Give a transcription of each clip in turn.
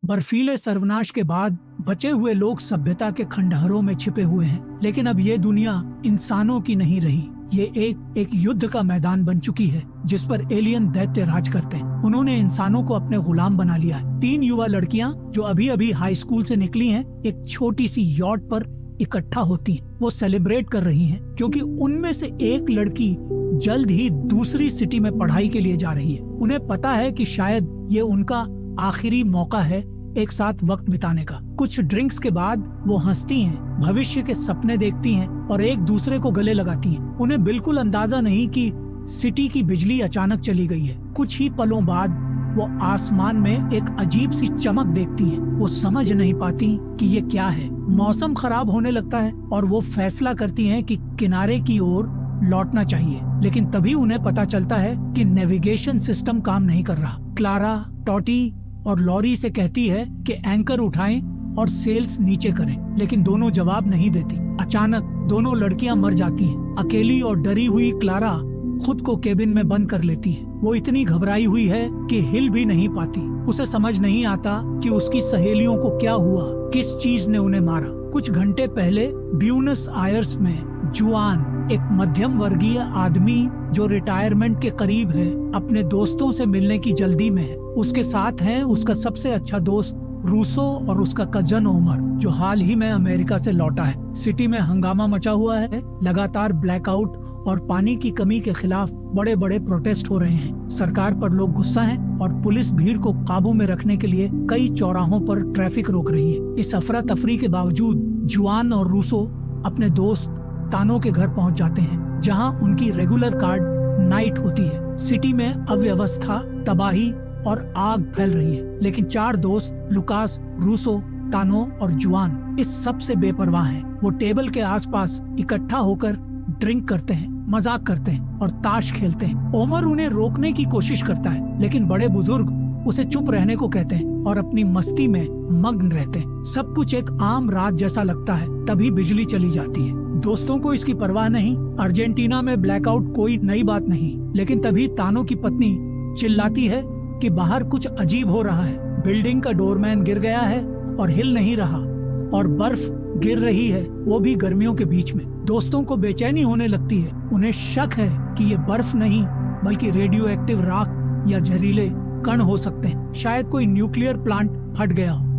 बर्फीले सर्वनाश के बाद बचे हुए लोग सभ्यता के खंडहरों में छिपे हुए हैं, लेकिन अब ये दुनिया इंसानों की नहीं रही। ये एक युद्ध का मैदान बन चुकी है जिस पर एलियन दैत्य राज करते हैं। उन्होंने इंसानों को अपने गुलाम बना लिया है। 3 युवा लड़कियां जो अभी अभी हाई स्कूल से निकली हैं, एक छोटी सी यॉट पर इकट्ठा होती हैं। वो सेलिब्रेट कर रही हैं क्योंकि उनमें से एक लड़की जल्द ही दूसरी सिटी में पढ़ाई के लिए जा रही है। उन्हें पता है कि शायद ये उनका आखिरी मौका है एक साथ वक्त बिताने का। कुछ ड्रिंक्स के बाद वो हंसती हैं, भविष्य के सपने देखती हैं और एक दूसरे को गले लगाती हैं। उन्हें बिल्कुल अंदाजा नहीं कि सिटी की बिजली अचानक चली गई है। कुछ ही पलों बाद वो आसमान में एक अजीब सी चमक देखती हैं। वो समझ नहीं पाती कि ये क्या है। मौसम खराब होने लगता है और वो फैसला करती हैं कि किनारे की ओर लौटना चाहिए, लेकिन तभी उन्हें पता चलता है कि नेविगेशन सिस्टम काम नहीं कर रहा। क्लारा, टॉटी और लॉरी से कहती है कि एंकर उठाएं और सेल्स नीचे करें, लेकिन दोनों जवाब नहीं देती। अचानक दोनों लड़कियां मर जाती हैं। अकेली और डरी हुई क्लारा खुद को केबिन में बंद कर लेती है। वो इतनी घबराई हुई है कि हिल भी नहीं पाती। उसे समझ नहीं आता कि उसकी सहेलियों को क्या हुआ, किस चीज ने उन्हें मारा। कुछ घंटे पहले ब्यूनस आयर्स में जुआन, एक मध्यम वर्गीय आदमी जो रिटायरमेंट के करीब है, अपने दोस्तों से मिलने की जल्दी में है। उसके साथ है उसका सबसे अच्छा दोस्त रूसो और उसका कजन ओमर, जो हाल ही में अमेरिका से लौटा है। सिटी में हंगामा मचा हुआ है। लगातार ब्लैकआउट और पानी की कमी के खिलाफ बड़े बड़े प्रोटेस्ट हो रहे हैं। सरकार पर लोग गुस्सा हैं और पुलिस भीड़ को काबू में रखने के लिए कई चौराहों पर ट्रैफिक रोक रही है। इस अफरा तफरी के बावजूद जुआन और रूसो अपने दोस्त तानो के घर पहुंच जाते हैं, जहां उनकी रेगुलर कार्ड नाइट होती है। सिटी में अव्यवस्था, तबाही और आग फैल रही है, लेकिन 4 दोस्त लुकास, रूसो, तानो और जुआन इस सब से बेपरवाह हैं। वो टेबल के आसपास इकट्ठा होकर ड्रिंक करते हैं, मजाक करते हैं और ताश खेलते हैं। ओमर उन्हें रोकने की कोशिश करता है, लेकिन बड़े बुजुर्ग उसे चुप रहने को कहते हैं और अपनी मस्ती में मग्न रहते हैं। सब कुछ एक आम रात जैसा लगता है। तभी बिजली चली जाती है। दोस्तों को इसकी परवाह नहीं। अर्जेंटीना में ब्लैकआउट कोई नई बात नहीं, लेकिन तभी तानो की पत्नी चिल्लाती है कि बाहर कुछ अजीब हो रहा है। बिल्डिंग का डोरमैन गिर गया है और हिल नहीं रहा, और बर्फ गिर रही है, वो भी गर्मियों के बीच में। दोस्तों को बेचैनी होने लगती है। उन्हें शक है कि ये बर्फ नहीं बल्कि रेडियो एक्टिव राख या जहरीले कण हो सकते हैं। शायद कोई न्यूक्लियर प्लांट फट गया हो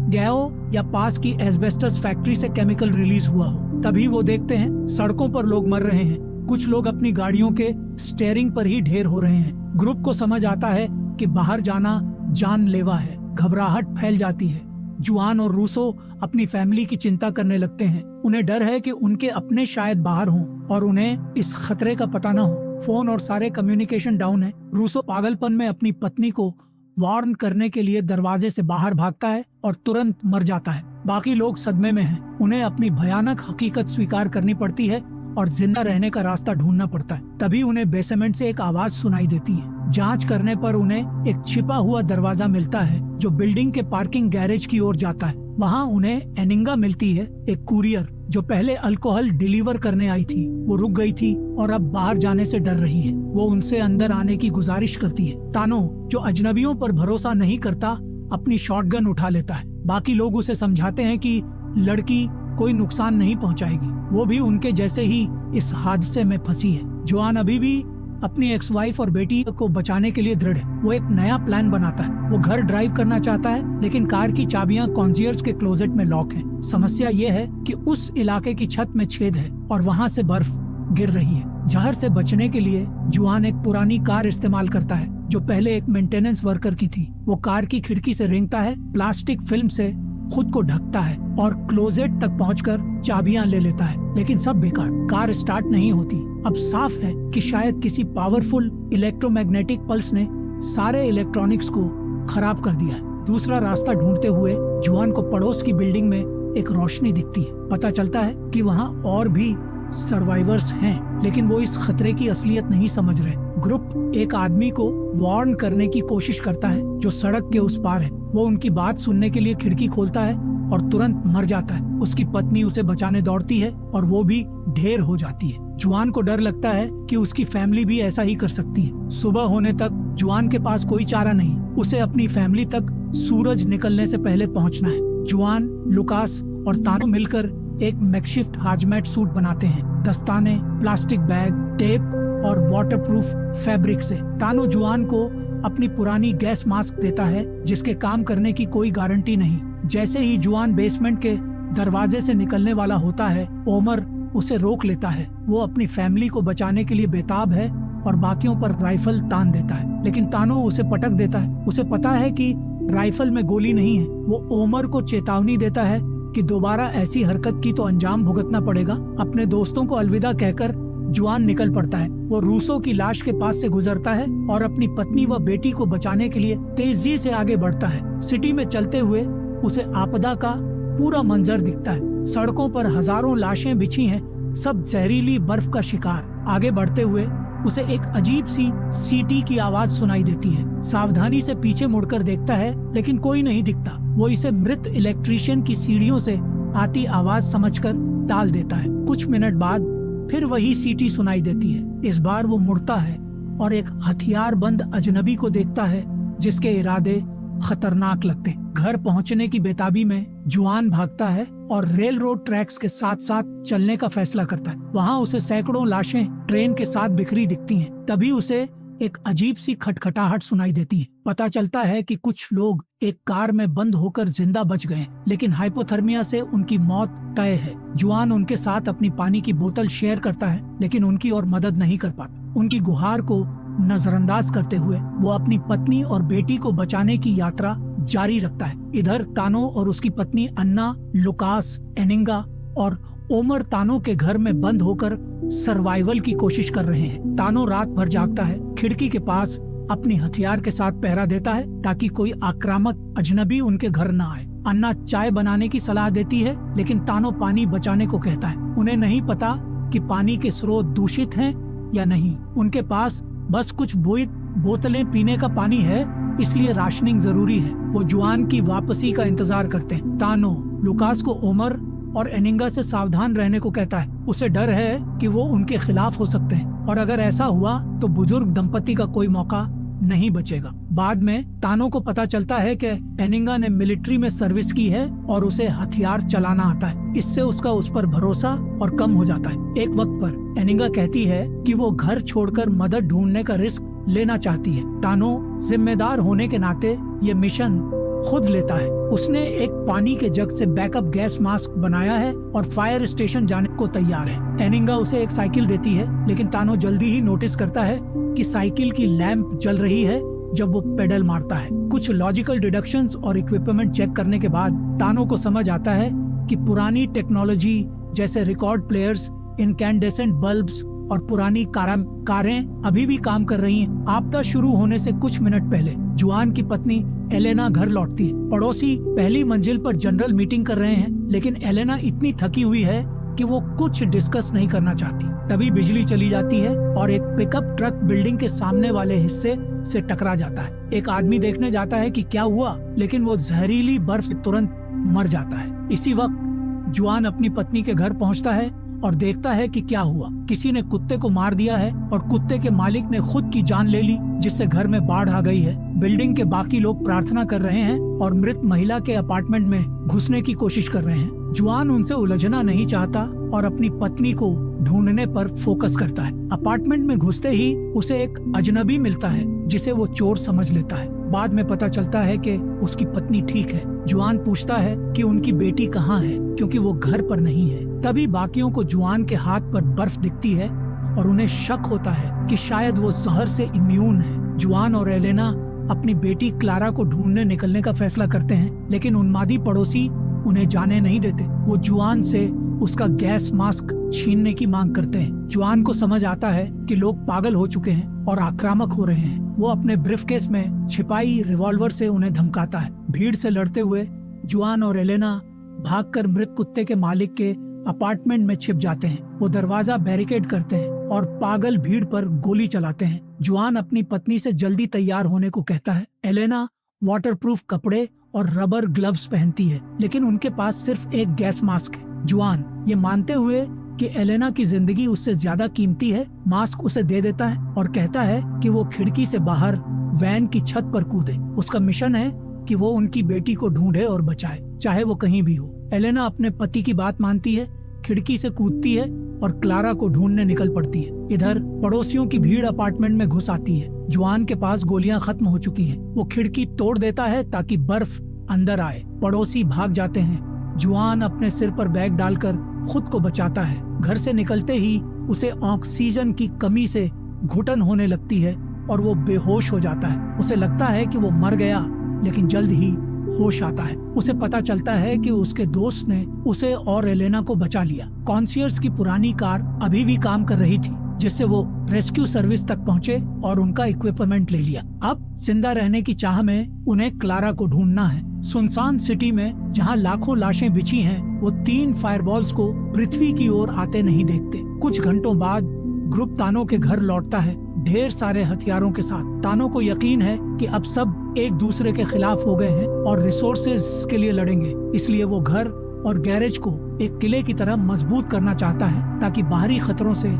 या पास की एस्बेस्टस फैक्ट्री से केमिकल रिलीज हुआ हो। तभी वो देखते हैं सड़कों पर लोग मर रहे हैं। कुछ लोग अपनी गाड़ियों के स्टीयरिंग पर ही ढेर हो रहे हैं। ग्रुप को समझ आता है कि बाहर जाना जानलेवा है। घबराहट फैल जाती है। जुआन और रूसो अपनी फैमिली की चिंता करने लगते हैं। उन्हें डर है कि उनके अपने शायद बाहर हों और उन्हें इस खतरे का पता न हो। फोन और सारे कम्युनिकेशन डाउन है। रूसो पागलपन में अपनी पत्नी को वार्न करने के लिए दरवाजे से बाहर भागता है और तुरंत मर जाता है। बाकी लोग सदमे में हैं। उन्हें अपनी भयानक हकीकत स्वीकार करनी पड़ती है और जिंदा रहने का रास्ता ढूंढना पड़ता है। तभी उन्हें बेसमेंट से एक आवाज सुनाई देती है। जांच करने पर उन्हें एक छिपा हुआ दरवाजा मिलता है जो बिल्डिंग के पार्किंग गैरेज की ओर जाता है। वहाँ उन्हें एनिंगा मिलती है, एक कुरियर जो पहले अल्कोहल डिलीवर करने आई थी। वो रुक गई थी और अब बाहर जाने से डर रही है। वो उनसे अंदर आने की गुजारिश करती है। तानो, जो अजनबियों पर भरोसा नहीं करता, अपनी शॉटगन उठा लेता है। बाकी लोग उसे समझाते हैं कि लड़की कोई नुकसान नहीं पहुंचाएगी। वो भी उनके जैसे ही इस हादसे में फंसी है। जुआन अभी भी अपनी एक्स वाइफ और बेटी को बचाने के लिए दृढ़ है। वो एक नया प्लान बनाता है। वो घर ड्राइव करना चाहता है, लेकिन कार की चाबियां कॉन्सियर्स के क्लोजेट में लॉक हैं। समस्या ये है कि उस इलाके की छत में छेद है और वहाँ से बर्फ गिर रही है। जहर से बचने के लिए जुआन एक पुरानी कार इस्तेमाल करता है जो पहले एक मेंटेनेंस वर्कर की थी। वो कार की खिड़की से रेंगता है, प्लास्टिक फिल्म से खुद को ढकता है और क्लोजेट तक पहुंचकर चाबियां ले लेता है, लेकिन सब बेकार। कार स्टार्ट नहीं होती। अब साफ है कि शायद किसी पावरफुल इलेक्ट्रोमैग्नेटिक पल्स ने सारे इलेक्ट्रॉनिक्स को खराब कर दिया है। दूसरा रास्ता ढूंढते हुए जुआन को पड़ोस की बिल्डिंग में एक रोशनी दिखती है। पता चलता है कि वहाँ और भी सर्वाइवर्स हैं, लेकिन वो इस खतरे की असलियत नहीं समझ रहे। ग्रुप एक आदमी को वार्न करने की कोशिश करता है जो सड़क के उस पार है। वो उनकी बात सुनने के लिए खिड़की खोलता है और तुरंत मर जाता है। उसकी पत्नी उसे बचाने दौड़ती है और वो भी ढेर हो जाती है। जुआन को डर लगता है कि उसकी फैमिली भी ऐसा ही कर सकती है। सुबह होने तक जुआन के पास कोई चारा नहीं। उसे अपनी फैमिली तक सूरज निकलने से पहले पहुंचना है। जुआन, लुकास और तानो मिलकर एक मैकशिफ्ट हाजमैट सूट बनाते हैं, दस्ताने, प्लास्टिक बैग, टेप और वाटरप्रूफ फैब्रिक से। तानो जुआन को अपनी पुरानी गैस मास्क देता है जिसके काम करने की कोई गारंटी नहीं। जैसे ही जुआन बेसमेंट के दरवाजे से निकलने वाला होता है, ओमर उसे रोक लेता है। वो अपनी फैमिली को बचाने के लिए बेताब है और बाकियों पर राइफल तान देता है, लेकिन तानो उसे पटक देता है। उसे पता है कि राइफल में गोली नहीं है। वो ओमर को चेतावनी देता है कि दोबारा ऐसी हरकत की तो अंजाम भुगतना पड़ेगा। अपने दोस्तों को अलविदा कहकर जुआन निकल पड़ता है। वो रूसो की लाश के पास से गुजरता है और अपनी पत्नी व बेटी को बचाने के लिए तेजी से आगे बढ़ता है। सिटी में चलते हुए उसे आपदा का पूरा मंजर दिखता है। सड़कों पर हजारों लाशें बिछी हैं, सब जहरीली बर्फ का शिकार। आगे बढ़ते हुए उसे एक अजीब सी सीटी की आवाज सुनाई देती है। सावधानी से पीछे मुड़कर देखता है, लेकिन कोई नहीं दिखता। वो इसे मृत इलेक्ट्रीशियन की सीढ़ियों से आती आवाज समझकर टाल देता है। कुछ मिनट बाद फिर वही सीटी सुनाई देती है। इस बार वो मुड़ता है और एक हथियारबंद अजनबी को देखता है जिसके इरादे खतरनाक लगते हैं। घर पहुंचने की बेताबी में जुआन भागता है और रेल रोड ट्रैक्स के साथ साथ चलने का फैसला करता है। वहाँ उसे सैकड़ों लाशें ट्रेन के साथ बिखरी दिखती हैं। तभी उसे एक अजीब सी खटखटाहट सुनाई देती है। पता चलता है कि कुछ लोग एक कार में बंद होकर जिंदा बच गए, लेकिन हाइपोथर्मिया से उनकी मौत तय है। जुआन उनके साथ अपनी पानी की बोतल शेयर करता है, लेकिन उनकी और मदद नहीं कर पाता। उनकी गुहार को नजरअंदाज करते हुए वो अपनी पत्नी और बेटी को बचाने की यात्रा जारी रखता है। इधर तानो और उसकी पत्नी अन्ना, लुकास, एनिंगा और ओमर तानो के घर में बंद होकर सर्वाइवल की कोशिश कर रहे हैं। तानो रात भर जागता है, खिड़की के पास अपनी हथियार के साथ पहरा देता है ताकि कोई आक्रामक अजनबी उनके घर न आए। अन्ना चाय बनाने की सलाह देती है, लेकिन तानो पानी बचाने को कहता है। उन्हें नहीं पता कि पानी के स्रोत दूषित हैं या नहीं। उनके पास बस कुछ बोतलें पीने का पानी है, इसलिए राशनिंग जरूरी है। वो जुआन की वापसी का इंतजार करते हैं। तानो लुकास को ओमर और एनिंगा से सावधान रहने को कहता है। उसे डर है कि वो उनके खिलाफ हो सकते हैं और अगर ऐसा हुआ तो बुजुर्ग दंपति का कोई मौका नहीं बचेगा। बाद में तानो को पता चलता है कि एनिंगा ने मिलिट्री में सर्विस की है और उसे हथियार चलाना आता है। इससे उसका उस पर भरोसा और कम हो जाता है। एक वक्त पर एनिंगा कहती है कि वो घर छोड़कर मदद ढूंढने का रिस्क लेना चाहती है। तानो जिम्मेदार होने के नाते ये मिशन खुद लेता है। उसने एक पानी के जग से बैकअप गैस मास्क बनाया है और फायर स्टेशन जाने को तैयार है। एनिंगा उसे एक साइकिल देती है, लेकिन तानो जल्दी ही नोटिस करता है कि साइकिल की लैंप जल रही है जब वो पेडल मारता है। कुछ लॉजिकल डिडक्शंस और इक्विपमेंट चेक करने के बाद तानो को समझ आता है कि पुरानी टेक्नोलॉजी जैसे रिकॉर्ड प्लेयर्स, इनकैंडेसेंट बल्ब्स और पुरानी कारें अभी भी काम कर रही हैं। आपदा शुरू होने से कुछ मिनट पहले जुआन की पत्नी एलेना घर लौटती है। पड़ोसी पहली मंजिल पर जनरल मीटिंग कर रहे हैं, लेकिन एलेना इतनी थकी हुई है कि वो कुछ डिस्कस नहीं करना चाहती। तभी बिजली चली जाती है और एक पिकअप ट्रक बिल्डिंग के सामने वाले हिस्से से टकरा जाता है। एक आदमी देखने जाता है कि क्या हुआ, लेकिन वो जहरीली बर्फ से तुरंत मर जाता है। इसी वक्त जुआन अपनी पत्नी के घर पहुंचता है और देखता है कि क्या हुआ। किसी ने कुत्ते को मार दिया है और कुत्ते के मालिक ने खुद की जान ले ली, जिससे घर में बाढ़ आ गई है। बिल्डिंग के बाकी लोग प्रार्थना कर रहे हैं और मृत महिला के अपार्टमेंट में घुसने की कोशिश कर रहे हैं। जुआन उनसे उलझना नहीं चाहता और अपनी पत्नी को ढूंढने पर फोकस करता है। अपार्टमेंट में घुसते ही उसे एक अजनबी मिलता है जिसे वो चोर समझ लेता है। बाद में पता चलता है कि उसकी पत्नी ठीक है। जुआन पूछता है कि उनकी बेटी कहाँ है, क्योंकि वो घर पर नहीं है। तभी बाकियों को जुआन के हाथ पर बर्फ दिखती है और उन्हें शक होता है कि शायद वो जहर से इम्यून है। जुआन और एलेना अपनी बेटी क्लारा को ढूंढने निकलने का फैसला करते हैं, लेकिन उन्मादी पड़ोसी उन्हें जाने नहीं देते। वो जुआन से उसका गैस मास्क छीनने की मांग करते हैं। जुआन को समझ आता है कि लोग पागल हो चुके हैं और आक्रामक हो रहे हैं। वो अपने ब्रीफकेस में छिपाई रिवॉल्वर से उन्हें धमकाता है। भीड़ से लड़ते हुए जुआन और एलेना भागकर मृत कुत्ते के मालिक के अपार्टमेंट में छिप जाते हैं। वो दरवाजा बैरिकेड करते हैं और पागल भीड़ पर गोली चलाते हैं। जुआन अपनी पत्नी से जल्दी तैयार होने को कहता है। एलेना वाटरप्रूफ कपड़े और रबर ग्लव्स पहनती है, लेकिन उनके पास सिर्फ एक गैस मास्क है। जुआन ये मानते हुए कि एलेना की जिंदगी उससे ज्यादा कीमती है, मास्क उसे दे देता है और कहता है कि वो खिड़की से बाहर वैन की छत पर कूदे। उसका मिशन है कि वो उनकी बेटी को ढूंढे और बचाए, चाहे वो कहीं भी हो। एलेना अपने पति की बात मानती है, खिड़की से कूदती है और क्लारा को ढूंढने निकल पड़ती है। इधर पड़ोसियों की भीड़ अपार्टमेंट में घुस आती है। जुआन के पास गोलियां खत्म हो चुकी हैं। वो खिड़की तोड़ देता है ताकि बर्फ अंदर आए। पड़ोसी भाग जाते हैं। जुआन अपने सिर पर बैग डालकर खुद को बचाता है। घर से निकलते ही उसे ऑक्सीजन की कमी से घुटन होने लगती है और वो बेहोश हो जाता है। उसे लगता है कि वो मर गया, लेकिन जल्द ही होश आता है। उसे पता चलता है कि उसके दोस्त ने उसे और एलेना को बचा लिया। कॉन्शियर्स की पुरानी कार अभी भी काम कर रही थी, जिससे वो रेस्क्यू सर्विस तक पहुंचे और उनका इक्विपमेंट ले लिया। अब जिंदा रहने की चाह में उन्हें क्लारा को ढूंढना है। सुनसान सिटी में जहां लाखों लाशें बिछी हैं, वो 3 फायरबॉल्स को पृथ्वी की ओर आते नहीं देखते। कुछ घंटों बाद ग्रुप तानो के घर लौटता है, ढेर सारे हथियारों के साथ। तानो को यकीन है कि अब सब एक दूसरे के खिलाफ हो गए हैं और रिसोर्सेज के लिए लड़ेंगे। इसलिए वो घर और गैरेज को एक किले की तरह मजबूत करना चाहता है ताकि बाहरी खतरों से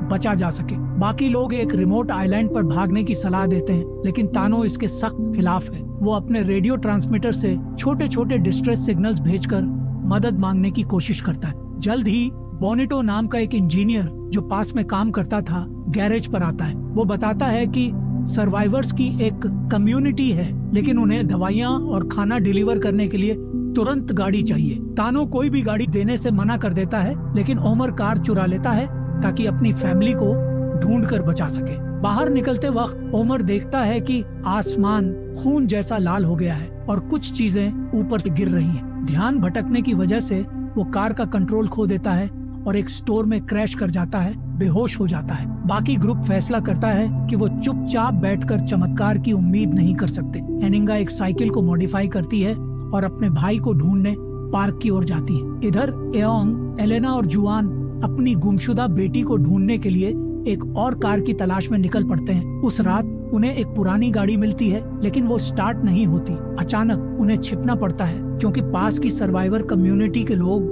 बचा जा सके। बाकी लोग एक रिमोट आइलैंड पर भागने की सलाह देते हैं, लेकिन तानो इसके सख्त खिलाफ है। वो अपने रेडियो ट्रांसमीटर से छोटे छोटे डिस्ट्रेस सिग्नल्स भेजकर मदद मांगने की कोशिश करता है। जल्द ही बोनेटो नाम का एक इंजीनियर जो पास में काम करता था, गैरेज पर आता है। वो बताता है कि सर्वाइवर्स की एक कम्युनिटी है, लेकिन उन्हें दवाइयाँ और खाना डिलीवर करने के लिए तुरंत गाड़ी चाहिए। तानो कोई भी गाड़ी देने से मना कर देता है, लेकिन ओमर कार चुरा लेता है ताकि अपनी फैमिली को ढूंढ कर बचा सके। बाहर निकलते वक्त ओमर देखता है कि आसमान खून जैसा लाल हो गया है और कुछ चीजें ऊपर से गिर रही हैं। ध्यान भटकने की वजह से वो कार का कंट्रोल खो देता है और एक स्टोर में क्रैश कर जाता है, बेहोश हो जाता है। बाकी ग्रुप फैसला करता है कि वो चुपचाप बैठकर चमत्कार की उम्मीद नहीं कर सकते। एनिंगा एक साइकिल को मॉडिफाई करती है और अपने भाई को ढूंढने पार्क की ओर जाती है। इधर एओंग, एलेना और जुआन अपनी गुमशुदा बेटी को ढूंढने के लिए एक और कार की तलाश में निकल पड़ते हैं। उस रात उन्हें एक पुरानी गाड़ी मिलती है, लेकिन वो स्टार्ट नहीं होती। अचानक उन्हें छिपना पड़ता है क्योंकि पास की सर्वाइवर कम्युनिटी के लोग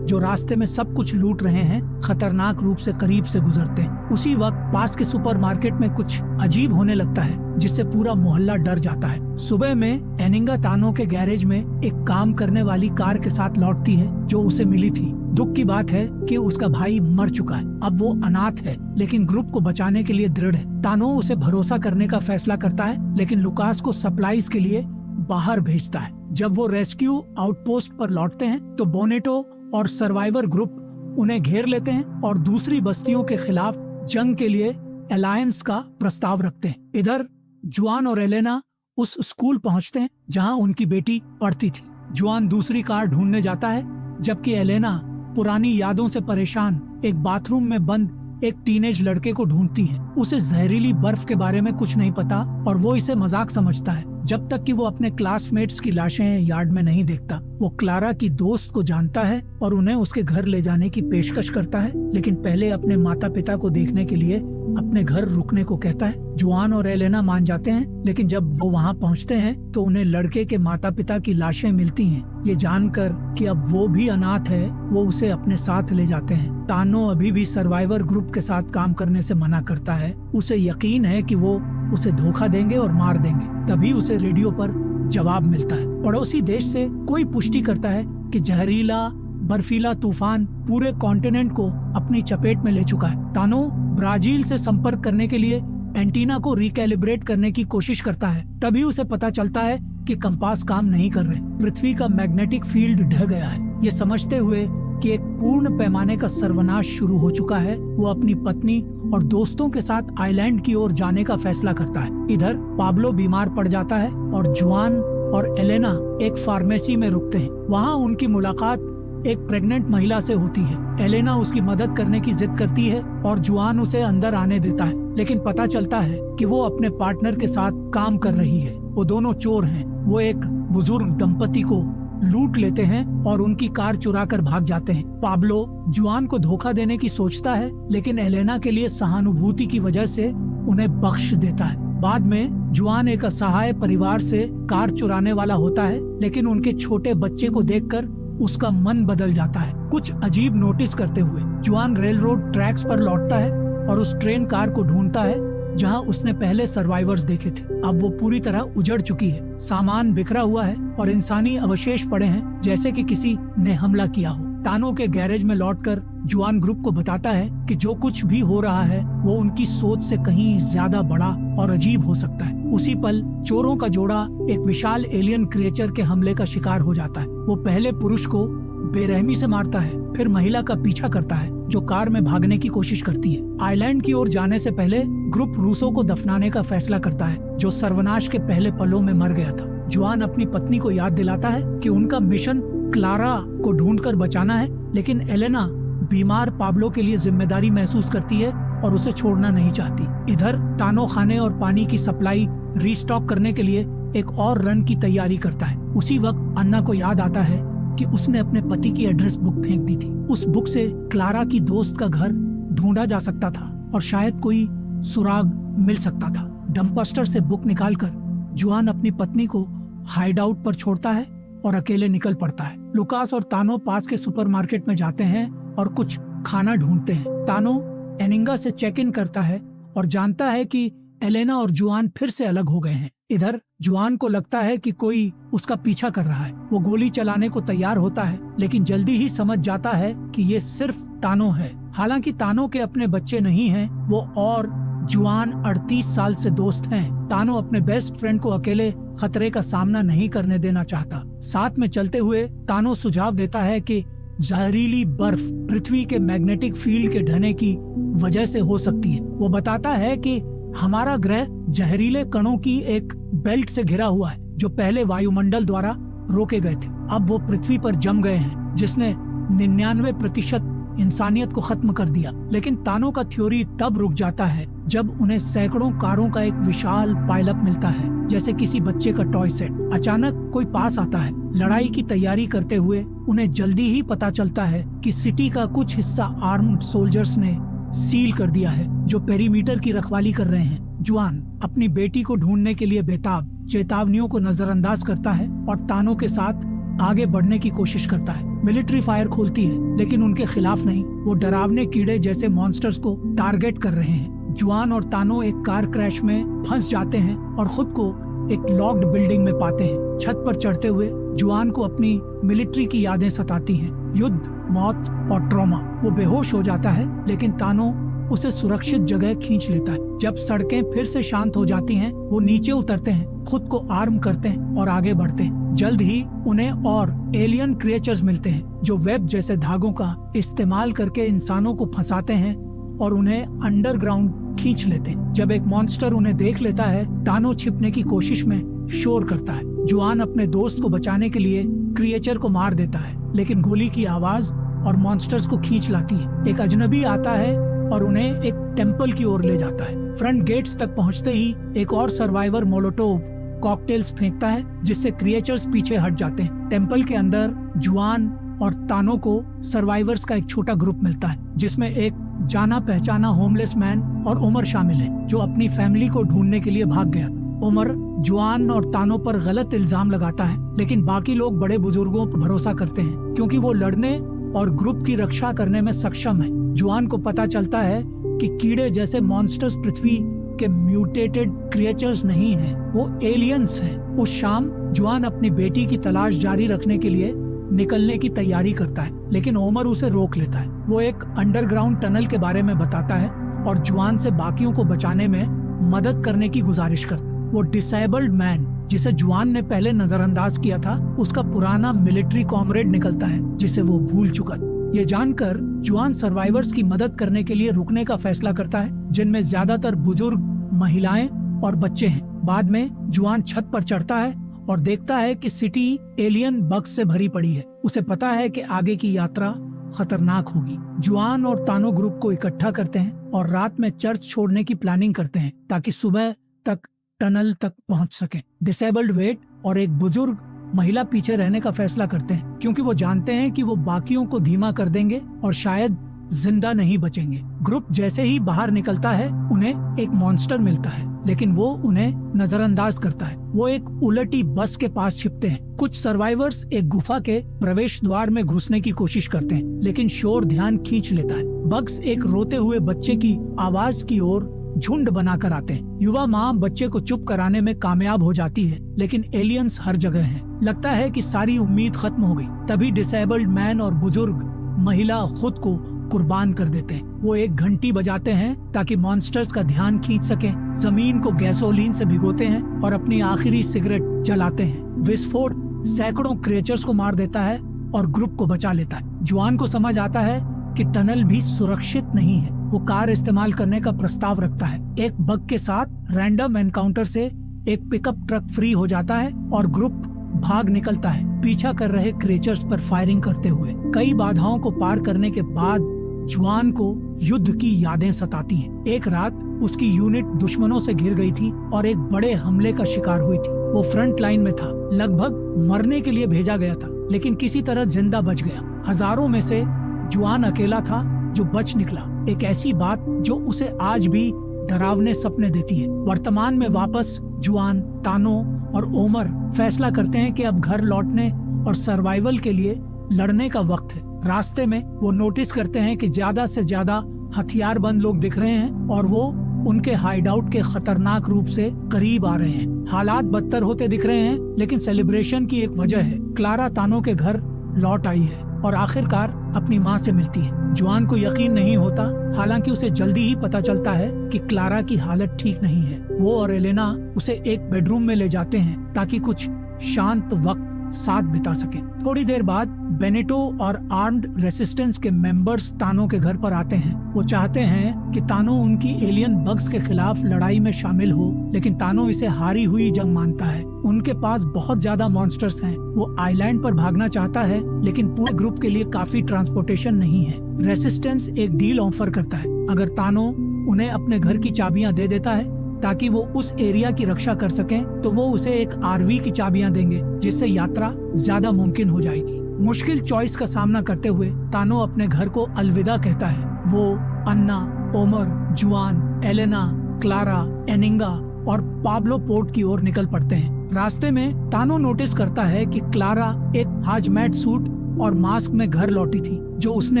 जो रास्ते में सब कुछ लूट रहे हैं, खतरनाक रूप से करीब से गुजरते हैं। उसी वक्त पास के सुपरमार्केट में कुछ अजीब होने लगता है, जिससे पूरा मोहल्ला डर जाता है। सुबह में एनिंगा तानो के गैरेज में एक काम करने वाली कार के साथ लौटती है जो उसे मिली थी। दुख की बात है कि उसका भाई मर चुका है। अब वो अनाथ है, लेकिन ग्रुप को बचाने के लिए दृढ़ है। तानो उसे भरोसा करने का फैसला करता है, लेकिन लुकास को सप्लाईज के लिए बाहर भेजता है। जब वो रेस्क्यू आउटपोस्ट पर लौटते हैं तो बोनेटो और सर्वाइवर ग्रुप उन्हें घेर लेते हैं और दूसरी बस्तियों के खिलाफ जंग के लिए अलायंस का प्रस्ताव रखते हैं। इधर जुआन और एलेना उस स्कूल पहुंचते हैं जहां उनकी बेटी पढ़ती थी। जुआन दूसरी कार ढूंढने जाता है, जबकि एलेना पुरानी यादों से परेशान एक बाथरूम में बंद एक टीनेज लड़के को ढूंढती है। उसे जहरीली बर्फ के बारे में कुछ नहीं पता और वो इसे मजाक समझता है, जब तक कि वो अपने क्लासमेट्स की लाशें यार्ड में नहीं देखता। वो क्लारा की दोस्त को जानता है और उन्हें उसके घर ले जाने की पेशकश करता है, लेकिन पहले अपने माता पिता को देखने के लिए अपने घर रुकने को कहता है। जुआन और एलेना मान जाते हैं, लेकिन जब वो वहाँ पहुँचते हैं तो उन्हें लड़के के माता पिता की लाशें मिलती हैं। ये जानकर कि अब वो भी अनाथ है, वो उसे अपने साथ ले जाते हैं। तानो अभी भी सर्वाइवर ग्रुप के साथ काम करने से मना करता है। उसे यकीन है कि वो उसे धोखा देंगे और मार देंगे। तभी उसे रेडियो पर जवाब मिलता है। पड़ोसी देश से कोई पुष्टि करता है कि जहरीला बर्फीला तूफान पूरे कॉन्टिनेंट को अपनी चपेट में ले चुका है। तानो ब्राजील से संपर्क करने के लिए एंटीना को रिकैलिब्रेट करने की कोशिश करता है। तभी उसे पता चलता है कि कंपास काम नहीं कर रहे। पृथ्वी का मैग्नेटिक फील्ड ढह गया है। ये समझते हुए कि एक पूर्ण पैमाने का सर्वनाश शुरू हो चुका है, वो अपनी पत्नी और दोस्तों के साथ आइलैंड की ओर जाने का फैसला करता है। इधर पाब्लो बीमार पड़ जाता है और जुआन और एलेना एक फार्मेसी में रुकते हैं। वहाँ उनकी मुलाकात एक प्रेग्नेंट महिला से होती है। एलेना उसकी मदद करने की जिद करती है और जुआन उसे अंदर आने देता है, लेकिन पता चलता है कि वो अपने पार्टनर के साथ काम कर रही है। वो दोनों चोर हैं। वो एक बुजुर्ग दंपति को लूट लेते हैं और उनकी कार चुरा कर भाग जाते हैं। पाब्लो जुआन को धोखा देने की सोचता है, लेकिन एलेना के लिए सहानुभूति की वजह से उन्हें बख्श देता है। बाद में जुआन एक असहाय परिवार से कार चुराने वाला होता है, लेकिन उनके छोटे बच्चे को देखकर उसका मन बदल जाता है। कुछ अजीब नोटिस करते हुए जुआन रेल रोड ट्रैक्स पर लौटता है और उस ट्रेन कार को ढूंढता है जहां उसने पहले सर्वाइवर्स देखे थे। अब वो पूरी तरह उजड़ चुकी है, सामान बिखरा हुआ है और इंसानी अवशेष पड़े हैं जैसे कि किसी ने हमला किया हो। तानो के गैरेज में लौटकर जुआन ग्रुप को बताता है कि जो कुछ भी हो रहा है वो उनकी सोच से कहीं ज्यादा बड़ा और अजीब हो सकता है। उसी पल चोरों का जोड़ा एक विशाल एलियन क्रिएचर के हमले का शिकार हो जाता है। वो पहले पुरुष को बेरहमी से मारता है, फिर महिला का पीछा करता है जो कार में भागने की कोशिश करती है। आइलैंड की ओर जाने से पहले ग्रुप रूसो को दफनाने का फैसला करता है जो सर्वनाश के पहले पलों में मर गया था। जुआन अपनी पत्नी को याद दिलाता है कि उनका मिशन क्लारा को ढूंढकर बचाना है, लेकिन एलेना बीमार पाब्लो के लिए जिम्मेदारी महसूस करती है और उसे छोड़ना नहीं चाहती। इधर तानो खाने और पानी की सप्लाई रीस्टॉक करने के लिए एक और रन की तैयारी करता है। उसी वक्त अन्ना को याद आता है कि उसने अपने पति की एड्रेस बुक फेंक दी थी। उस बुक से क्लारा की दोस्त का घर ढूंढा जा सकता था और शायद कोई सुराग मिल सकता था। डंपस्टर से बुक निकालकर जुआन अपनी पत्नी को हाइड आउट पर छोड़ता है और अकेले निकल पड़ता है। लुकास और तानो पास के सुपरमार्केट में जाते हैं और कुछ खाना ढूंढते हैं। तानो एनिंगा से चेक इन करता है और जानता है कि एलेना और जुआन फिर से अलग हो गए हैं। इधर जुआन को लगता है कि कोई उसका पीछा कर रहा है। वो गोली चलाने को तैयार होता है, लेकिन जल्दी ही समझ जाता है कि ये सिर्फ तानो है। हालांकि तानो के अपने बच्चे नहीं हैं, वो और जुआन 38 साल से दोस्त हैं। तानो अपने बेस्ट फ्रेंड को अकेले खतरे का सामना नहीं करने देना चाहता। साथ में चलते हुए तानो सुझाव देता है कि जहरीली बर्फ पृथ्वी के मैग्नेटिक फील्ड के ढहने की वजह से हो सकती है। वो बताता है कि हमारा ग्रह जहरीले कणों की एक बेल्ट से घिरा हुआ है जो पहले वायुमंडल द्वारा रोके गए थे। अब वो पृथ्वी पर जम गए हैं, जिसने 99% इंसानियत को खत्म कर दिया। लेकिन तानो का थ्योरी तब रुक जाता है जब उन्हें सैकड़ों कारों का एक विशाल पाइलअप मिलता है, जैसे किसी बच्चे का टॉय सेट। अचानक कोई पास आता है। लड़ाई की तैयारी करते हुए उन्हें जल्दी ही पता चलता है कि सिटी का कुछ हिस्सा आर्म्ड सोल्जर्स ने सील कर दिया है जो पेरीमीटर की रखवाली कर रहे हैं। जुआन अपनी बेटी को ढूंढने के लिए बेताब चेतावनियों को नजरअंदाज करता है और तानो के साथ आगे बढ़ने की कोशिश करता है। मिलिट्री फायर खोलती है, लेकिन उनके खिलाफ नहीं। वो डरावने कीड़े जैसे मॉन्स्टर्स को टारगेट कर रहे हैं। जुआन और तानो एक कार क्रैश में फंस जाते हैं और खुद को एक लॉक्ड बिल्डिंग में पाते हैं। छत पर चढ़ते हुए जुआन को अपनी मिलिट्री की यादें सताती हैं, युद्ध, मौत और ट्रॉमा। वो बेहोश हो जाता है, लेकिन तानो उसे सुरक्षित जगह खींच लेता है। जब सड़कें फिर से शांत हो जाती हैं, वो नीचे उतरते हैं, खुद को आर्म करते हैं और आगे बढ़ते हैं। जल्द ही उन्हें और एलियन क्रिएचर्स मिलते हैं जो वेब जैसे धागों का इस्तेमाल करके इंसानों को फंसाते हैं और उन्हें अंडरग्राउंड खींच लेते हैं। जब एक मॉन्स्टर उन्हें देख लेता है, तानो छिपने की कोशिश में शोर करता है। जुआन अपने दोस्त को बचाने के लिए क्रिएचर को मार देता है, लेकिन गोली की आवाज और मॉन्स्टर्स को खींच लाती है। एक अजनबी आता है और उन्हें एक टेम्पल की ओर ले जाता है। फ्रंट गेट्स तक पहुंचते ही एक और सर्वाइवर मोलोटोव कॉकटेल्स फेंकता है, जिससे क्रिएचर्स पीछे हट जाते हैं। टेम्पल के अंदर जुआन और तानो को सर्वाइवर्स का एक छोटा ग्रुप मिलता है, जिसमें एक जाना पहचाना होमलेस मैन और उमर शामिल है, जो अपनी फैमिली को ढूंढने के लिए भाग गया। उमर जुआन और तानो पर गलत इल्जाम लगाता है, लेकिन बाकी लोग बड़े बुजुर्गों पर भरोसा करते हैं क्योंकि वो लड़ने और ग्रुप की रक्षा करने में सक्षम है। जुआन को पता चलता है कि कीड़े जैसे मॉन्स्टर्स पृथ्वी के म्यूटेटेड क्रिएचर्स नहीं हैं, वो एलियंस हैं। उस शाम जुआन अपनी बेटी की तलाश जारी रखने के लिए निकलने की तैयारी करता है, लेकिन ओमर उसे रोक लेता है। वो एक अंडरग्राउंड टनल के बारे में बताता है और जुआन से बाकियों को बचाने में मदद करने की गुजारिश करता है। वो डिसेबल्ड मैन जिसे जुआन ने पहले नजरअंदाज किया था, उसका पुराना मिलिट्री कॉमरेड निकलता है जिसे वो भूल चुका था। ये जानकर जुआन सर्वाइवर्स की मदद करने के लिए रुकने का फैसला करता है, जिनमें ज्यादातर बुजुर्ग, महिलाएं और बच्चे हैं। बाद में जुआन छत पर चढ़ता है और देखता है कि सिटी एलियन बग्स से भरी पड़ी है। उसे पता है कि आगे की यात्रा खतरनाक होगी। जुआन और तानो ग्रुप को इकट्ठा करते हैं और रात में चर्च छोड़ने की प्लानिंग करते हैं ताकि सुबह तक टनल तक पहुंच सकें। डिसेबल्ड वेट और एक बुजुर्ग महिला पीछे रहने का फैसला करते हैं, क्योंकि वो जानते हैं कि वो बाकियों को धीमा कर देंगे और शायद जिंदा नहीं बचेंगे। ग्रुप जैसे ही बाहर निकलता है, उन्हें एक मॉन्स्टर मिलता है, लेकिन वो उन्हें नजरअंदाज करता है। वो एक उलटी बस के पास छिपते हैं। कुछ सर्वाइवर्स एक गुफा के प्रवेश द्वार में घुसने की कोशिश करते हैं, लेकिन शोर ध्यान खींच लेता है। बग्स एक रोते हुए बच्चे की आवाज की ओर झुंड बनाकर आते हैं। युवा माँ बच्चे को चुप कराने में कामयाब हो जाती है, लेकिन एलियंस हर जगह हैं। लगता है कि सारी उम्मीद खत्म हो गई। तभी डिसेबल्ड मैन और बुजुर्ग महिला खुद को कुर्बान कर देते हैं। वो एक घंटी बजाते हैं ताकि मॉन्स्टर्स का ध्यान खींच सके, जमीन को गैसोलीन से भिगोते हैं और अपनी आखिरी सिगरेट जलाते हैं। विस्फोट सैकड़ों क्रिएचर्स को मार देता है और ग्रुप को बचा लेता है। जुआन को समझ आता है कि टनल भी सुरक्षित नहीं है। वो कार इस्तेमाल करने का प्रस्ताव रखता है। एक बग के साथ रैंडम एनकाउंटर से एक पिकअप ट्रक फ्री हो जाता है और ग्रुप भाग निकलता है, पीछा कर रहे क्रिएचर्स पर फायरिंग करते हुए। कई बाधाओं को पार करने के बाद जुआन को युद्ध की यादें सताती हैं। एक रात उसकी यूनिट दुश्मनों से घिर गई थी और एक बड़े हमले का शिकार हुई थी। वो फ्रंट लाइन में था, लगभग मरने के लिए भेजा गया था, लेकिन किसी तरह जिंदा बच गया। हजारों में से जुआन अकेला था जो बच निकला। एक ऐसी बात जो उसे आज भी डरावने सपने देती है। वर्तमान में वापस जुआन, तानो और ओमर फैसला करते हैं कि अब घर लौटने और सर्वाइवल के लिए लड़ने का वक्त है। रास्ते में वो नोटिस करते हैं कि ज्यादा से ज्यादा हथियारबंद लोग दिख रहे हैं और वो उनके हाइडआउट के खतरनाक रूप से करीब आ रहे हैं। हालात बदतर होते दिख रहे हैं, लेकिन सेलिब्रेशन की एक वजह है। क्लारा तानो के घर लौट आई है और आखिरकार अपनी माँ से मिलती है। जुआन को यकीन नहीं होता, हालांकि उसे जल्दी ही पता चलता है कि क्लारा की हालत ठीक नहीं है। वो और एलेना उसे एक बेडरूम में ले जाते हैं ताकि कुछ शांत वक्त साथ बिता सके। थोड़ी देर बाद बेनेटो और आर्म्ड रेसिस्टेंस के मेंबर्स तानो के घर पर आते हैं। वो चाहते हैं कि तानो उनकी एलियन बग्स के खिलाफ लड़ाई में शामिल हो, लेकिन तानो इसे हारी हुई जंग मानता है। उनके पास बहुत ज्यादा मॉन्स्टर्स हैं। वो आइलैंड पर भागना चाहता है, लेकिन पूरे ग्रुप के लिए काफी ट्रांसपोर्टेशन नहीं है। रेसिस्टेंस एक डील ऑफर करता है। अगर तानो उन्हें अपने घर की चाबियां दे देता है ताकि वो उस एरिया की रक्षा कर सकें, तो वो उसे एक आरवी की चाबियां देंगे, जिससे यात्रा ज्यादा मुमकिन हो जाएगी। मुश्किल चॉइस का सामना करते हुए तानो अपने घर को अलविदा कहता है। वो अन्ना, ओमर, जुआन, एलेना, क्लारा, एनिंगा और पाब्लो पोर्ट की ओर निकल पड़ते हैं। रास्ते में तानो नोटिस करता है कि क्लारा एक हाजमैट सूट और मास्क में घर लौटी थी, जो उसने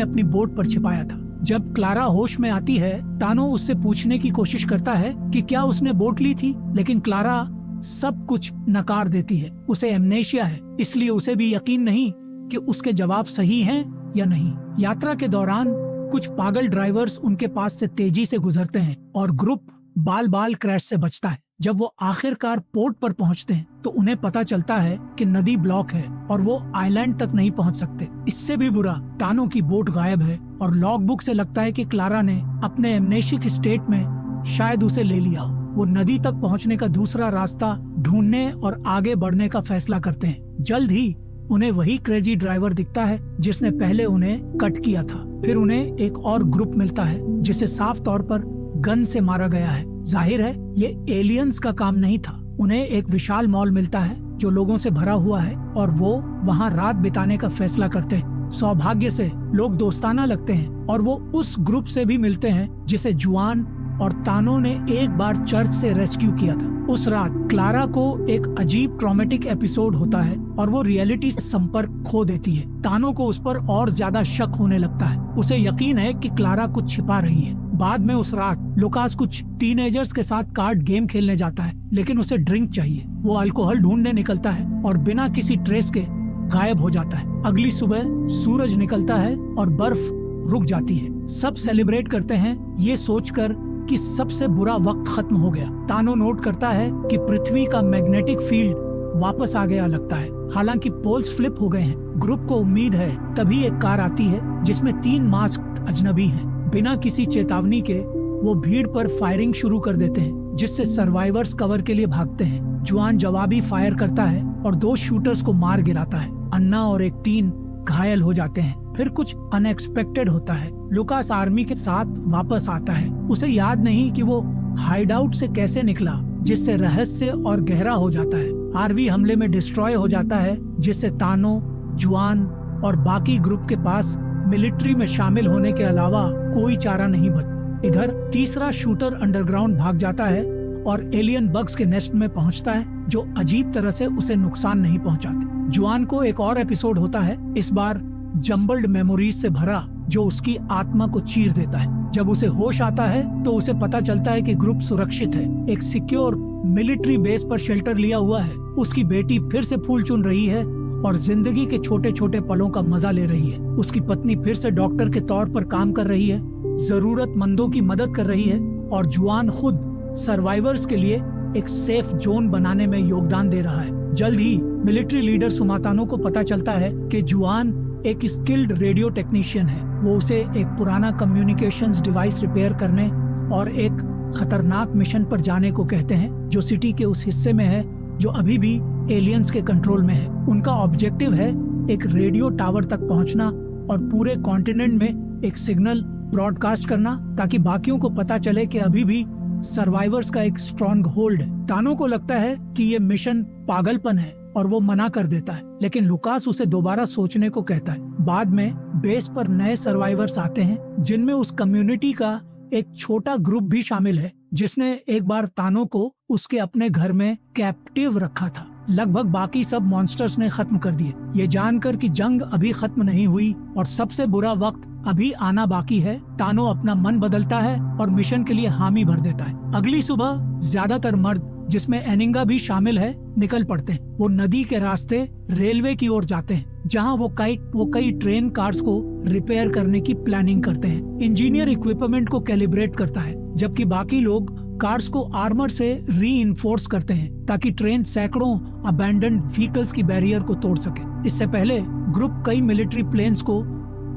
अपनी बोट पर छिपाया था। जब क्लारा होश में आती है, तानो उससे पूछने की कोशिश करता है कि क्या उसने बोट ली थी, लेकिन क्लारा सब कुछ नकार देती है। उसे एमनेशिया है, इसलिए उसे भी यकीन नहीं कि उसके जवाब सही हैं या नहीं। यात्रा के दौरान कुछ पागल ड्राइवर्स उनके पास से तेजी से गुजरते हैं और ग्रुप बाल बाल क्रैश से बचता है। जब वो आखिरकार पोर्ट पर पहुंचते हैं तो उन्हें पता चलता है कि नदी ब्लॉक है और वो आइलैंड तक नहीं पहुंच सकते। इससे भी बुरा, तानो की बोट गायब है और लॉग बुक से लगता है कि क्लारा ने अपने एमनेशिक स्टेट में शायद उसे ले लिया हो। वो नदी तक पहुंचने का दूसरा रास्ता ढूंढने और आगे बढ़ने का फैसला करते हैं। जल्द ही उन्हें वही क्रेजी ड्राइवर दिखता है जिसने पहले उन्हें कट किया था। फिर उन्हें एक और ग्रुप मिलता है जिसे साफ तौर पर गन से मारा गया है। जाहिर है ये एलियंस का काम नहीं था। उन्हें एक विशाल मॉल मिलता है जो लोगों से भरा हुआ है और वो वहाँ रात बिताने का फैसला करते हैं। सौभाग्य से लोग दोस्ताना लगते हैं और वो उस ग्रुप से भी मिलते हैं जिसे जुआन और तानो ने एक बार चर्च से रेस्क्यू किया था। उस रात क्लारा को एक अजीब ट्रॉमेटिक एपिसोड होता है और वो रियलिटी से संपर्क खो देती है। तानो को उस पर और ज्यादा शक होने लगता है। उसे यकीन है कि क्लारा कुछ छिपा रही है। बाद में उस रात लुकास कुछ टीनेजर्स के साथ कार्ड गेम खेलने जाता है, लेकिन उसे ड्रिंक चाहिए। वो अल्कोहल ढूंढने निकलता है और बिना किसी ट्रेस के गायब हो जाता है। अगली सुबह सूरज निकलता है और बर्फ रुक जाती है। सब सेलिब्रेट करते हैं, ये सोचकर कि सबसे बुरा वक्त खत्म हो गया। तानो नोट करता है कि पृथ्वी का मैग्नेटिक फील्ड वापस आ गया लगता है, हालांकि पोल्स फ्लिप हो गए हैं। ग्रुप को उम्मीद है। तभी एक कार आती है जिसमें 3 मास्क्ड अजनबी हैं। बिना किसी चेतावनी के वो भीड़ पर फायरिंग शुरू कर देते हैं, जिससे सर्वाइवर्स कवर के लिए भागते हैं। जुआन जवाबी फायर करता है और 2 शूटर्स को मार गिराता है। अन्ना और एक टीन घायल हो जाते हैं। फिर कुछ अनएक्सपेक्टेड होता है। लुकास आर्मी के साथ वापस आता है। उसे याद नहीं कि वो हाइडआउट से कैसे निकला, जिससे रहस्य और गहरा हो जाता है। आरवी हमले में डिस्ट्रॉय हो जाता है, जिससे तानो, जुआन और बाकी ग्रुप के पास मिलिट्री में शामिल होने के अलावा कोई चारा नहीं बचता। इधर तीसरा शूटर अंडरग्राउंड भाग जाता है और एलियन बग्स के नेस्ट में पहुंचता है, जो अजीब तरह से उसे नुकसान नहीं पहुंचाते। जुआन को एक और एपिसोड होता है, इस बार जम्बल्ड मेमोरीज से भरा। जो उसकी आत्मा को चीर देता है। जब उसे होश आता है तो उसे पता चलता है कि ग्रुप सुरक्षित है, एक सिक्योर मिलिट्री बेस पर शेल्टर लिया हुआ है। उसकी बेटी फिर से फूल चुन रही है और जिंदगी के छोटे छोटे पलों का मजा ले रही है। उसकी पत्नी फिर से डॉक्टर के तौर पर काम कर रही है, जरूरतमंदों की मदद कर रही है और जुआन खुद सर्वाइवर्स के लिए एक सेफ जोन बनाने में योगदान दे रहा है। जल्द ही मिलिट्री लीडर सुमातानो को पता चलता है कि जुआन एक स्किल्ड रेडियो टेक्नीशियन है। वो उसे एक पुराना कम्युनिकेशंस डिवाइस रिपेयर करने और एक खतरनाक मिशन पर जाने को कहते हैं जो सिटी के उस हिस्से में है जो अभी भी एलियंस के कंट्रोल में है। उनका ऑब्जेक्टिव है एक रेडियो टावर तक पहुंचना और पूरे कॉन्टिनेंट में एक सिग्नल ब्रॉडकास्ट करना ताकि बाकियों को पता चले कि अभी भी सर्वाइवर्स का एक स्ट्रॉन्ग होल्ड है। तानो को लगता है कि ये मिशन पागलपन है और वो मना कर देता है, लेकिन लुकास उसे दोबारा सोचने को कहता है। बाद में बेस पर नए सर्वाइवर्स आते हैं जिनमें उस कम्युनिटी का एक छोटा ग्रुप भी शामिल है जिसने एक बार तानो को उसके अपने घर में कैप्टिव रखा था। लगभग बाकी सब मॉन्स्टर्स ने खत्म कर दिए। ये जानकर कि जंग अभी खत्म नहीं हुई और सबसे बुरा वक्त अभी आना बाकी है, तानो अपना मन बदलता है और मिशन के लिए हामी भर देता है। अगली सुबह ज्यादातर मर्द, जिसमें एनिंगा भी शामिल है, निकल पड़ते हैं। वो नदी के रास्ते रेलवे की ओर जाते हैं जहां वो कई ट्रेन कार्स को रिपेयर करने की प्लानिंग करते हैं। इंजीनियर इक्विपमेंट को कैलिब्रेट करता है जबकि बाकी लोग कार्स को आर्मर से रीइंफोर्स करते हैं ताकि ट्रेन सैकड़ों अबैंडन्ड व्हीकल्स की बैरियर को तोड़ सके। इससे पहले ग्रुप कई मिलिट्री प्लेन्स को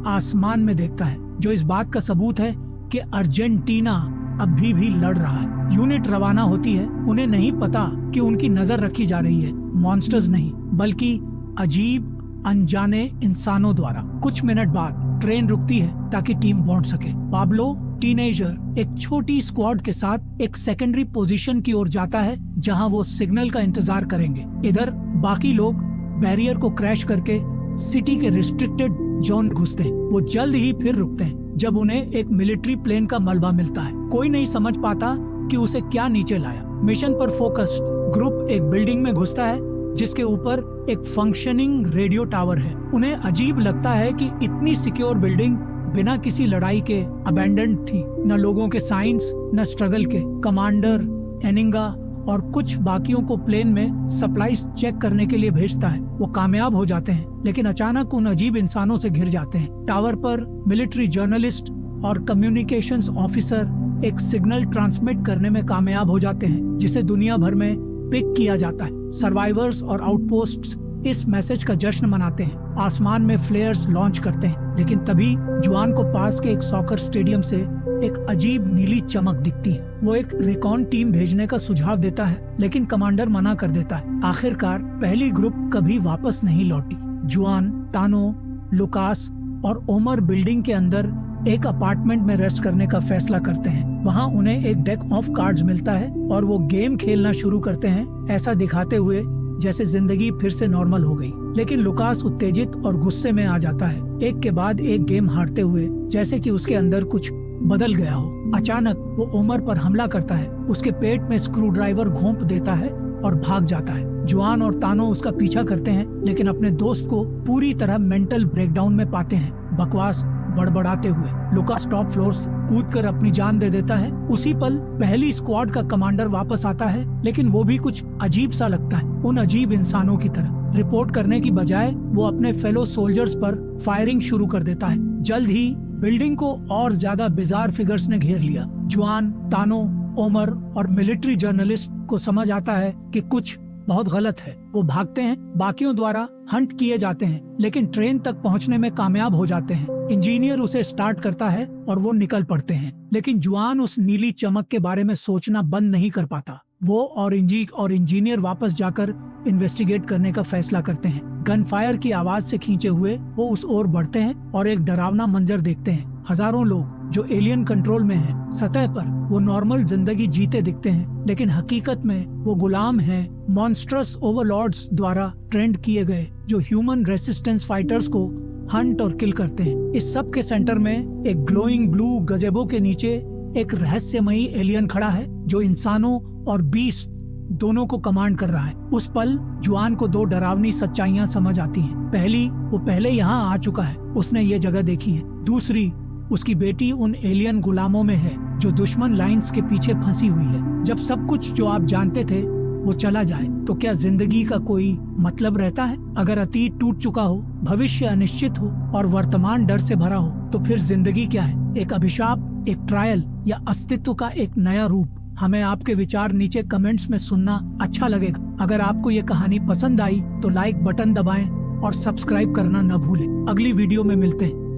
आसमान में देखता है जो इस बात का सबूत है कि अर्जेंटीना अभी भी लड़ रहा है। यूनिट रवाना होती है। उन्हें नहीं पता कि उनकी नजर रखी जा रही है मॉन्स्टर्स नहीं बल्कि अजीब अनजाने इंसानों द्वारा। कुछ मिनट बाद ट्रेन रुकती है ताकि टीम पहुंच सके। पाब्लो टीनेजर एक छोटी स्क्वाड के साथ एक सेकेंडरी पोजीशन की ओर जाता है जहां वो सिग्नल का इंतजार करेंगे। इधर बाकी लोग बैरियर को क्रैश करके सिटी के रिस्ट्रिक्टेड जोन घुसते हैं। वो जल्द ही फिर रुकते हैं जब उन्हें एक मिलिट्री प्लेन का मलबा मिलता है। कोई नहीं समझ पाता कि उसे क्या नीचे लाया। मिशन पर फोकस्ड ग्रुप एक बिल्डिंग में घुसता है जिसके ऊपर एक फंक्शनिंग रेडियो टावर है। उन्हें अजीब लगता है कि इतनी सिक्योर बिल्डिंग बिना किसी लड़ाई के अबैंडन्ड थी। न लोगों के साइंस न स्ट्रगल के। कमांडर एनिंगा और कुछ बाकियों को प्लेन में सप्लाईज चेक करने के लिए भेजता है। वो कामयाब हो जाते हैं लेकिन अचानक उन अजीब इंसानों से घिर जाते हैं। टावर पर मिलिट्री जर्नलिस्ट और कम्युनिकेशंस ऑफिसर एक सिग्नल ट्रांसमिट करने में कामयाब हो जाते हैं जिसे दुनिया भर में पिक किया जाता है। सर्वाइवर्स और आउटपोस्ट्स इस मैसेज का जश्न मनाते हैं, आसमान में फ्लेयर्स लॉन्च करते हैं। लेकिन तभी जुआन को पास के एक सॉकर स्टेडियम से एक अजीब नीली चमक दिखती है। वो एक रिकॉन टीम भेजने का सुझाव देता है लेकिन कमांडर मना कर देता है। आखिरकार पहली ग्रुप कभी वापस नहीं लौटी। जुआन, तानो, लुकास और ओमर बिल्डिंग के अंदर एक अपार्टमेंट में रेस्ट करने का फैसला करते हैं। वहाँ उन्हें एक डेक ऑफ कार्ड्स मिलता है और वो गेम खेलना शुरू करते हैं, ऐसा दिखाते हुए जैसे जिंदगी फिर से नॉर्मल हो गई। लेकिन लुकास उत्तेजित और गुस्से में आ जाता है, एक के बाद एक गेम हारते हुए, जैसे कि उसके अंदर कुछ बदल गया हो। अचानक वो ओमर पर हमला करता है, उसके पेट में स्क्रू ड्राइवर घोंप देता है और भाग जाता है। जुआन और तानो उसका पीछा करते हैं लेकिन अपने दोस्त को पूरी तरह मेंटल ब्रेकडाउन में पाते हैं, बकवास बड़बड़ाते हुए। लुकास टॉप फ्लोर से कूदकर अपनी जान दे देता है। उसी पल पहली स्क्वाड का कमांडर वापस आता है लेकिन वो भी कुछ अजीब सा लगता है, उन अजीब इंसानों की तरह। रिपोर्ट करने की बजाय वो अपने फेलो सोल्जर्स पर फायरिंग शुरू कर देता है। जल्द ही बिल्डिंग को और ज्यादा बिजार फिगर्स ने घेर लिया। जुआन, तानो, ओमर और मिलिट्री जर्नलिस्ट को समझ आता है कि कुछ बहुत गलत है। वो भागते हैं, बाकियों द्वारा हंट किए जाते हैं लेकिन ट्रेन तक पहुंचने में कामयाब हो जाते हैं। इंजीनियर उसे स्टार्ट करता है और वो निकल पड़ते हैं लेकिन जुआन उस नीली चमक के बारे में सोचना बंद नहीं कर पाता। वो और इंजीनियर वापस जाकर इन्वेस्टिगेट करने का फैसला करते हैं। गन फायर की आवाज से खींचे हुए वो उस ओर बढ़ते हैं और एक डरावना मंजर देखते हैं। हजारों लोग जो एलियन कंट्रोल में हैं, सतह पर वो नॉर्मल जिंदगी जीते दिखते हैं लेकिन हकीकत में वो गुलाम हैं मॉन्स्ट्रस ओवरलॉर्ड्स द्वारा ट्रेंड किए गए, जो ह्यूमन रेसिस्टेंस फाइटर्स को हंट और किल करते हैं। इस सब के सेंटर में एक ग्लोइंग ब्लू गजेबो के नीचे एक रहस्यमयी एलियन खड़ा है जो इंसानों और बीस्ट दोनों को कमांड कर रहा है। उस पल जुआन को दो डरावनी सच्चाइयां समझ आती हैं। पहली, वो पहले यहाँ आ चुका है, उसने ये जगह देखी है। दूसरी, उसकी बेटी उन एलियन गुलामों में है जो दुश्मन लाइंस के पीछे फंसी हुई है। जब सब कुछ जो आप जानते थे वो चला जाए तो क्या जिंदगी का कोई मतलब रहता है? अगर अतीत टूट चुका हो, भविष्य अनिश्चित हो और वर्तमान डर से भरा हो, तो फिर जिंदगी क्या है? एक अभिशाप, एक ट्रायल या अस्तित्व का एक नया रूप? हमें आपके विचार नीचे कमेंट्स में सुनना अच्छा लगेगा। अगर आपको ये कहानी पसंद आई तो लाइक बटन दबाएं और सब्सक्राइब करना न भूलें। अगली वीडियो में मिलते हैं।